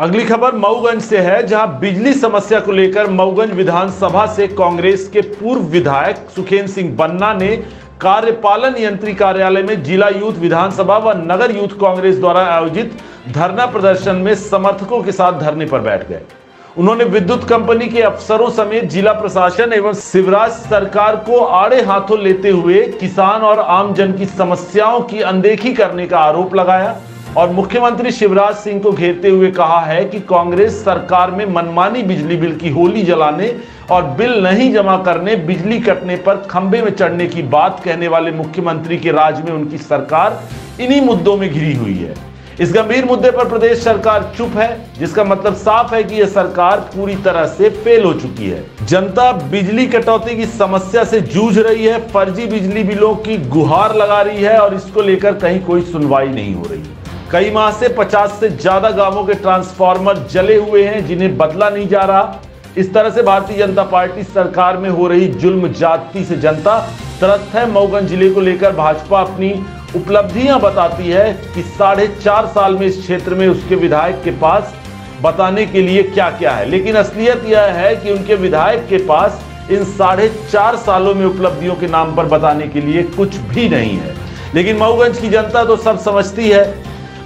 अगली खबर मऊगंज से है, जहां बिजली समस्या को लेकर मऊगंज विधानसभा से कांग्रेस के पूर्व विधायक सुखेंद्र सिंह बन्ना ने कार्यपालन यंत्री कार्यालय में जिला यूथ विधानसभा व नगर यूथ कांग्रेस द्वारा आयोजित धरना प्रदर्शन में समर्थकों के साथ धरने पर बैठ गए। उन्होंने विद्युत कंपनी के अफसरों समेत जिला प्रशासन एवं शिवराज सरकार को आड़े हाथों लेते हुए किसान और आम जन की समस्याओं की अनदेखी करने का आरोप लगाया और मुख्यमंत्री शिवराज सिंह को घेरते हुए कहा है कि कांग्रेस सरकार में मनमानी बिजली बिल की होली जलाने और बिल नहीं जमा करने, बिजली कटने पर खंबे में चढ़ने की बात कहने वाले मुख्यमंत्री के राज में उनकी सरकार इन्हीं मुद्दों में घिरी हुई है। इस गंभीर मुद्दे पर प्रदेश सरकार चुप है, जिसका मतलब साफ है कि यह सरकार पूरी तरह से फेल हो चुकी है। जनता बिजली कटौती की समस्या से जूझ रही है, फर्जी बिजली बिलों की गुहार लगा रही है और इसको लेकर कहीं कोई सुनवाई नहीं हो रही। कई माह से 50 से ज्यादा गांवों के ट्रांसफार्मर जले हुए हैं, जिन्हें बदला नहीं जा रहा। इस तरह से भारतीय जनता पार्टी सरकार में हो रही जुल्म जाति से जनता त्रस्त है। मऊगंज जिले को लेकर भाजपा अपनी उपलब्धियां बताती है कि 4.5 साल में इस क्षेत्र में उसके विधायक के पास बताने के लिए क्या क्या है, लेकिन असलियत यह है कि उनके विधायक के पास इन 4.5 सालों में उपलब्धियों के नाम पर बताने के लिए कुछ भी नहीं है। लेकिन मऊगंज की जनता तो सब समझती है।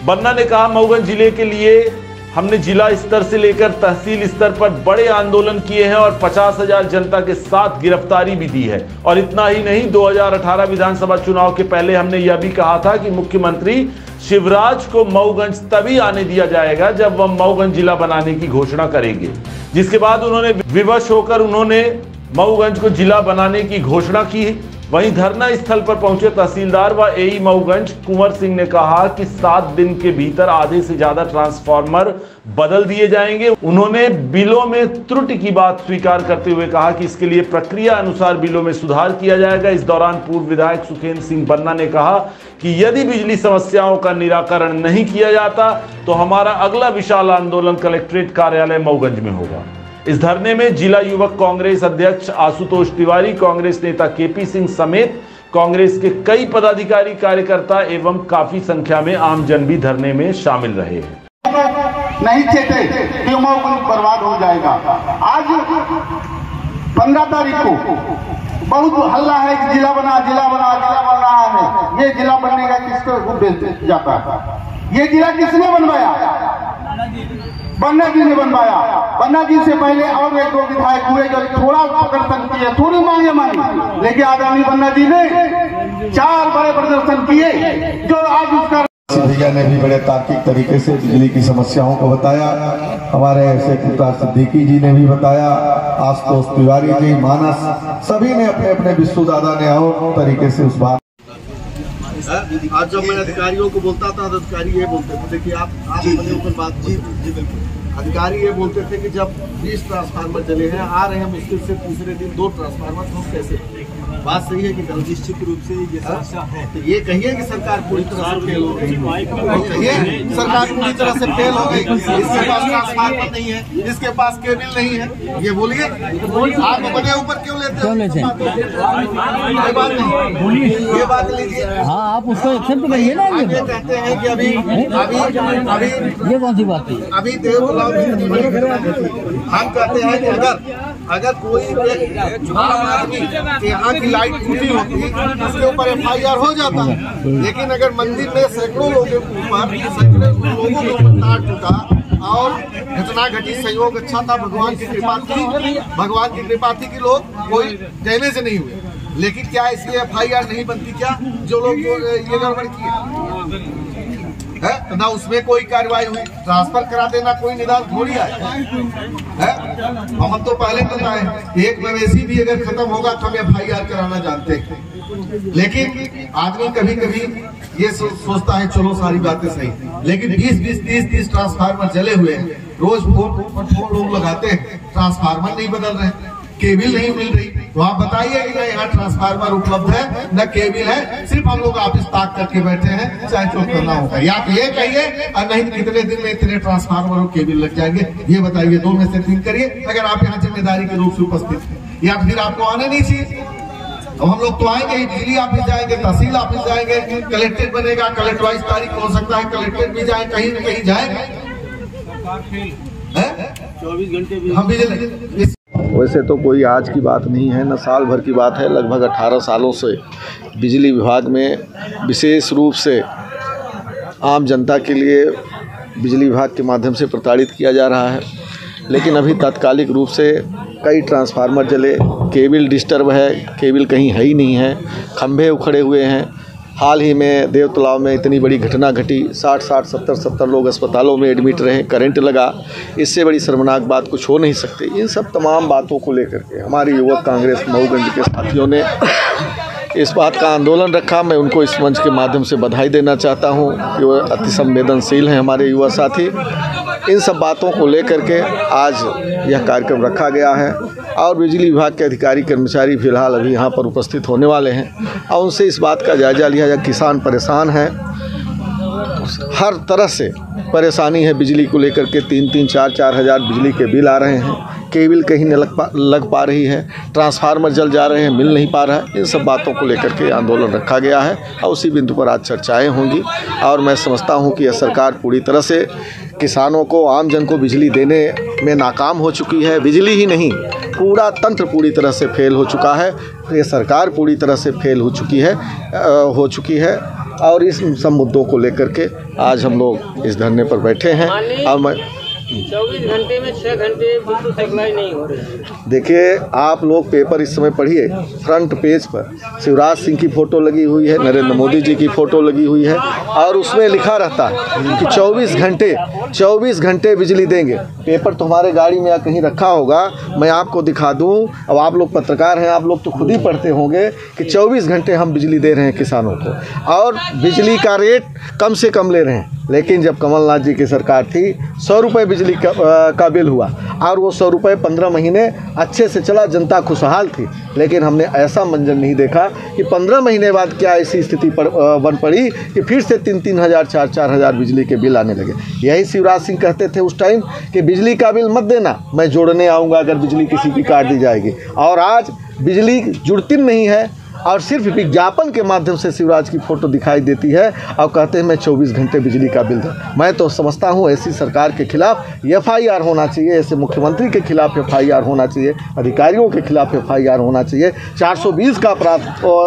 बन्ना ने कहा, मऊगंज जिले के लिए हमने जिला स्तर से लेकर तहसील स्तर पर बड़े आंदोलन किए हैं और 50,000 जनता के साथ गिरफ्तारी भी दी है। और इतना ही नहीं, 2018 विधानसभा चुनाव के पहले हमने यह भी कहा था कि मुख्यमंत्री शिवराज को मऊगंज तभी आने दिया जाएगा जब वह मऊगंज जिला बनाने की घोषणा करेंगे। जिसके बाद उन्होंने विवश होकर उन्होंने मऊगंज को जिला बनाने की घोषणा की। वहीं धरना स्थल पर पहुंचे तहसीलदार व एई मऊगंज कुंवर सिंह ने कहा कि 7 दिन के भीतर आधे से ज्यादा ट्रांसफार्मर बदल दिए जाएंगे। उन्होंने बिलों में त्रुटि की बात स्वीकार करते हुए कहा कि इसके लिए प्रक्रिया अनुसार बिलों में सुधार किया जाएगा। इस दौरान पूर्व विधायक सुखेंद्र सिंह बन्ना ने कहा कि यदि बिजली समस्याओं का निराकरण नहीं किया जाता तो हमारा अगला विशाल आंदोलन कलेक्ट्रेट कार्यालय मऊगंज में होगा। इस धरने में जिला युवक कांग्रेस अध्यक्ष आशुतोष तिवारी, कांग्रेस नेता केपी सिंह समेत कांग्रेस के कई पदाधिकारी, कार्यकर्ता एवं काफी संख्या में आमजन भी धरने में शामिल रहे हैं। नहीं चाहते कि मऊगंज बर्बाद हो जाएगा। आज 15 तारीख को बहुत हल्ला है कि जिला बना रहा है। ये जिला बनने का किसको उद्देश्य जाता है? ये जिला किसने बनवाया? बन्ना जी ने बनवाया। बन्ना जी से पहले और 1-2 विधायक हुए जो थोड़ा प्रदर्शन किए, थोड़ी मांगे मानी, लेकिन आदरणीय बन्ना जी ने 4 बड़े प्रदर्शन किए जो आज उसका भैया ने भी बड़े तार्किक तरीके से बिजली की समस्याओं को बताया। हमारे सेक्रेटरी सिद्दीकी जी ने भी बताया, आशुतोष तिवारी जी, मानस, सभी ने अपने अपने विष्णु दादा ने और तरीके से उस बात। आज जब मैं अधिकारियों को बोलता था तो अधिकारी ये बोलते थे, देखिए आप अपने ऊपर बात जी बिल्कुल। अधिकारी ये बोलते थे कि जब 20 ट्रांसफार्मर जले हैं, आ रहे हैं मुश्किल से तीसरे दिन 2 ट्रांसफार्मर, तो कैसे? बात सही है कि निश्चित रूप से ये समस्या है। तो ये कहिए कि सरकार पूरी तरह से फेल हो गई, कहिए सरकार पूरी तरह से फेल हो गई। इसके पास ट्रांसफार्मर नहीं है, इसके पास केबल नहीं है, ये बोलिए। आप अपने ऊपर क्यों लेते हो? ये बात नहीं, ये बात लीजिए। हाँ, आप उसको एक्सेप्ट करिए ना। ये कहते हैं कि अभी ये कौन सी बात है? अभी देवलाव हम कहते हैं कि अगर कोई यहाँ की लाइट टूटी होती उसके ऊपर FIR हो जाता है, लेकिन अगर मंदिर में सैकड़ों लोगों के ऊपर तार टूटा और घटना घटी, सहयोग अच्छा था, भगवान की कृपा थी कि लोग कोई डैमेज नहीं हुए। लेकिन क्या इसलिए FIR नहीं बनती क्या जो लोग ये गड़बड़ किए है ना? उसमें कोई कार्रवाई हुई? ट्रांसफर करा देना कोई निदान थोड़ी है। हम तो पहले बताए, एक मवेशी भी अगर खत्म होगा तो हम FIR कराना जानते हैं। लेकिन आदमी कभी कभी ये सोचता है चलो सारी बातें सही, लेकिन 20-20, 30-30 ट्रांसफार्मर जले हुए हैं। रोज फोन लोग लगाते हैं, ट्रांसफार्मर नहीं बदल रहे, केबल नहीं मिल रही। तो आप बताइए कि न यहाँ ट्रांसफार्मर उपलब्ध है, न केबल है, सिर्फ हम लोग ऑफिस ताक करके बैठे हैं, चाहे जो करना होगा। या तो ये कहिए और नहीं कितने दिन में इतने ट्रांसफार्मर और केबल लग जाएंगे, ये बताइए। 2 में से 3 करिए अगर आप यहाँ जिम्मेदारी के रूप से उपस्थित हैं, या फिर आपको आने नहीं चाहिए। अब हम लोग तो आएंगे ही, बिजली ऑफिस जाएंगे, तहसील ऑफिस जाएंगे, कलेक्ट्रेट बनेगा, कलेक्टर 22 तारीख हो सकता है कलेक्ट्रेट भी जाए, कहीं न कहीं जाएंगे। हम बिजली वैसे तो कोई आज की बात नहीं है, न साल भर की बात है। लगभग 18 सालों से बिजली विभाग में विशेष रूप से आम जनता के लिए बिजली विभाग के माध्यम से प्रताड़ित किया जा रहा है। लेकिन अभी तात्कालिक रूप से कई ट्रांसफार्मर जले, केबल डिस्टर्ब है, केबल कहीं है ही नहीं है, खंभे उखड़े हुए हैं। हाल ही में देव तालाब में इतनी बड़ी घटना घटी, 60 70 लोग अस्पतालों में एडमिट रहे, करंट लगा। इससे बड़ी शर्मनाक बात कुछ हो नहीं सकती। इन सब तमाम बातों को लेकर के हमारी युवक कांग्रेस मऊगंज के साथियों ने इस बात का आंदोलन रखा। मैं उनको इस मंच के माध्यम से बधाई देना चाहता हूँ कि वो अति संवेदनशील हैं हमारे युवा साथी। इन सब बातों को लेकर के आज यह कार्यक्रम रखा गया है और बिजली विभाग के अधिकारी कर्मचारी फिलहाल अभी यहाँ पर उपस्थित होने वाले हैं और उनसे इस बात का जायज़ा लिया जाए। किसान परेशान हैं, हर तरह से परेशानी है बिजली को लेकर के। 3-3 4-4 हज़ार बिजली के बिल आ रहे हैं, केबल कहीं नहीं लग पा रही है, ट्रांसफार्मर जल जा रहे हैं, मिल नहीं पा रहा है। इन सब बातों को लेकर के आंदोलन रखा गया है और उसी बिंदु पर आज चर्चाएं होंगी। और मैं समझता हूं कि यह सरकार पूरी तरह से किसानों को, आम जन को बिजली देने में नाकाम हो चुकी है। बिजली ही नहीं, पूरा तंत्र पूरी तरह से फेल हो चुका है। ये सरकार पूरी तरह से फेल हो चुकी है और इस सब मुद्दों को लेकर के आज हम लोग इस धरने पर बैठे हैं। और मैं 24 घंटे में 6 घंटे बिजली सप्लाई नहीं हो रही है। देखिए, आप लोग पेपर इस समय पढ़िए, फ्रंट पेज पर शिवराज सिंह की फ़ोटो लगी हुई है, नरेंद्र मोदी जी की फ़ोटो लगी हुई है और उसमें लिखा रहता है कि 24 घंटे बिजली देंगे। पेपर तो हमारे गाड़ी में या कहीं रखा होगा, मैं आपको दिखा दूं। अब आप लोग पत्रकार हैं, आप लोग तो खुद ही पढ़ते होंगे कि 24 घंटे हम बिजली दे रहे हैं किसानों को और बिजली का रेट कम से कम ले रहे हैं। लेकिन जब कमलनाथ जी की सरकार थी, 100 रुपये बिजली का बिल हुआ और वो 100 रुपये 15 महीने अच्छे से चला, जनता खुशहाल थी। लेकिन हमने ऐसा मंजर नहीं देखा कि 15 महीने बाद क्या ऐसी स्थिति बन पड़ी कि फिर से 3-3 हज़ार 4-4 हज़ार बिजली के बिल आने लगे। यही शिवराज सिंह कहते थे उस टाइम कि बिजली का बिल मत देना, मैं जोड़ने आऊँगा अगर बिजली किसी की काट दी जाएगी। और आज बिजली जुड़ती नहीं है और सिर्फ विज्ञापन के माध्यम से शिवराज की फ़ोटो दिखाई देती है और कहते हैं मैं 24 घंटे बिजली का बिल दूँ। मैं तो समझता हूँ ऐसी सरकार के खिलाफ FIR होना चाहिए, ऐसे मुख्यमंत्री के खिलाफ FIR होना चाहिए, अधिकारियों के खिलाफ FIR होना चाहिए, 420 का अपराध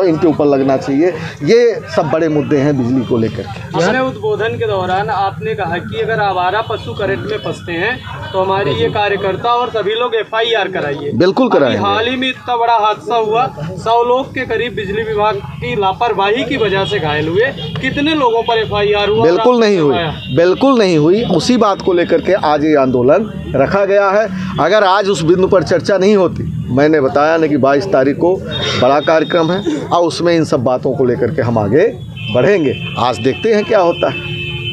इनके ऊपर लगना चाहिए। ये सब बड़े मुद्दे हैं बिजली को लेकर के। अपने उद्बोधन के दौरान आपने कहा कि अगर आवारा पशु करंट में फंसते हैं तो हमारी ये कार्यकर्ता और सभी लोग FIR कराइए। बिल्कुल कराएंगे। हाल ही में इतना बड़ा हादसा हुआ, 100 लोग के करीब बिजली विभाग की लापरवाही की वजह से घायल हुए। कितने लोगों पर FIR हुआ? बिल्कुल नहीं हुई। उसी बात को लेकर के आज ये आंदोलन रखा गया है। अगर आज उस बिंदु पर चर्चा नहीं होती, मैंने बताया ना कि 22 तारीख को बड़ा कार्यक्रम है और उसमें इन सब बातों को लेकर के हम आगे बढ़ेंगे। आज देखते हैं क्या होता है।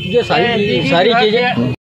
ये सारी चीज़ें